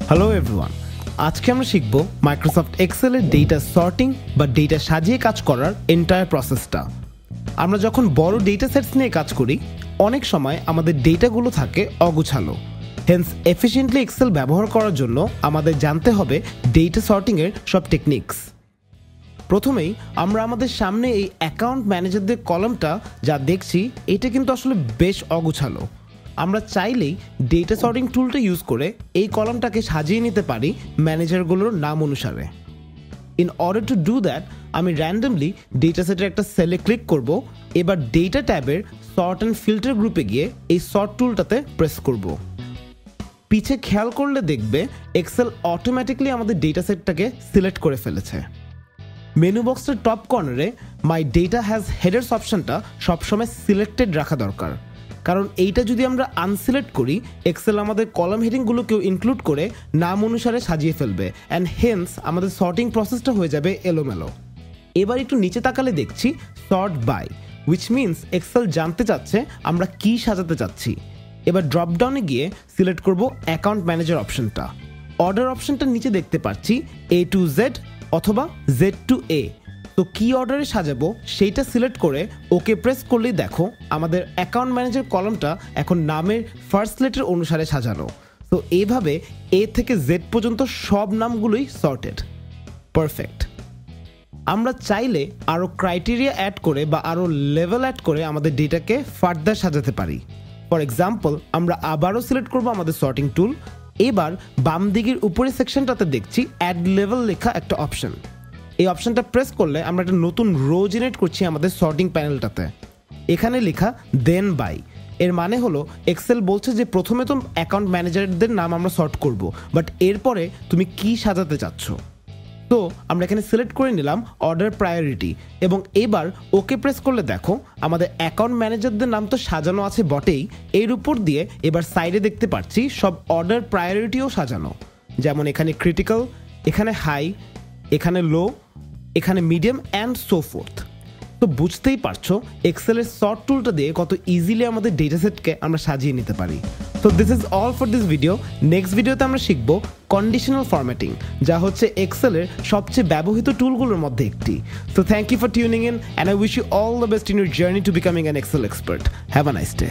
Hello everyone, আজকে আমরা শিখব মাইক্রোসফট এক্সেলের ডেটা সর্টিং বা ডেটা সাজিয়ে কাজ করার এন্টায়ার প্রসেসটা। আমরা যখন বড় ডেটা সেটস নিয়ে কাজ করি, অনেক সময় আমাদের ডেটাগুলো থাকে অগোছালো। হেন্স এফিশিয়েন্টলি এক্সেল ব্যবহার করার জন্য আমাদের জানতে হবে ডেটা সর্টিংয়ের সব টেকনিক্স। প্রথমেই আমরা আমাদের সামনে এই অ্যাকাউন্ট ম্যানেজারদের কলামটা যা দেখছি, এটা কিন্তু আসলে বেশ অগোছালো। আমরা চাইলেই ডেটা সর্টিং টুলটা ইউজ করে এই কলামটাকে সাজিয়ে নিতে পারি ম্যানেজারগুলোর নাম অনুসারে। In order to do that, আমি র্যান্ডমলি ডেটা সেটের একটা সেলে ক্লিক করব। এবার ডেটা ট্যাবের সর্ট অ্যান্ড ফিল্টার গ্রুপে গিয়ে এই সর্ট টুলটাতে প্রেস করব। পিছে খেয়াল করলে দেখবে এক্সেল অটোমেটিকলি আমাদের ডেটা সেটটাকে সিলেক্ট করে ফেলেছে। মেনু বক্সের টপ কর্নারে মাই ডেটা হ্যাজ হেডার্স অপশনটা সবসময় সিলেক্টেড রাখা দরকার, কারণ এইটা যদি আমরা আনসিলেক্ট করি, এক্সেল আমাদের কলাম হেডিংগুলোকেও ইনক্লুড করে নাম অনুসারে সাজিয়ে ফেলবে, অ্যান্ড হেন্স আমাদের সর্টিং প্রসেসটা হয়ে যাবে এলোমেলো। এবার একটু নিচে তাকালে দেখছি sort by, which means Excel জানতে চাচ্ছে আমরা কি সাজাতে চাচ্ছি। এবার ড্রপডাউনে গিয়ে সিলেক্ট করব অ্যাকাউন্ট ম্যানেজার অপশনটা। অর্ডার অপশনটা নিচে দেখতে পাচ্ছি A to Z অথবা Z to A। তো কি অর্ডারে সাজাবো সেইটা সিলেক্ট করে ওকে প্রেস করলেই দেখো আমাদের অ্যাকাউন্ট ম্যানেজার কলামটা এখন নামের ফার্স্ট লেটার অনুসারে সাজানো। তো এইভাবে A থেকে Z পর্যন্ত সব নামগুলোই সর্টেড। পারফেক্ট। আমরা চাইলে আরও ক্রাইটেরিয়া অ্যাড করে বা আরও লেভেল অ্যাড করে আমাদের ডেটাকে ফার্দার সাজাতে পারি। ফর এক্সাম্পল, আমরা আবারও সিলেক্ট করবো আমাদের সর্টিং টুল। এবার বাম দিকের উপরের সেকশনটাতে দেখছি অ্যাড লেভেল লেখা একটা অপশন। এই অপশনটা প্রেস করলে আমরা একটা নতুন রো জেনারেট করছি আমাদের সর্টিং প্যানেলটাতে। এখানে লেখা দেন বাই, এর মানে হলো এক্সেল বলছে যে প্রথমে তো অ্যাকাউন্ট ম্যানেজারদের নাম আমরা সর্ট করব, বাট এরপরে তুমি কি সাজাতে চাচ্ছ। তো আমরা এখানে সিলেক্ট করে নিলাম অর্ডার প্রায়োরিটি, এবং এবার ওকে প্রেস করলে দেখো আমাদের অ্যাকাউন্ট ম্যানেজারদের নাম তো সাজানো আছে বটেই, এর উপর দিয়ে এবার সাইডে দেখতে পাচ্ছি সব অর্ডার প্রায়োরিটিও সাজানো। যেমন এখানে ক্রিটিক্যাল, এখানে হাই, এখানে লো, এখানে মিডিয়াম অ্যান্ড সো ফোর্থ। তো বুঝতেই পারছো এক্সেলের সর্ট টুলটা দিয়ে কত ইজিলি আমাদের ডেটা সেটকে আমরা সাজিয়ে নিতে পারি। তো this is all for this video. Next ভিডিওতে আমরা শিখব কন্ডিশনাল ফরম্যাটিং, যা হচ্ছে এক্সেলের সবচেয়ে ব্যবহৃত টুলগুলোর মধ্যে একটি। So thank you for tuning in, and I wish you all the best in your journey to becoming an Excel expert. Have a nice day.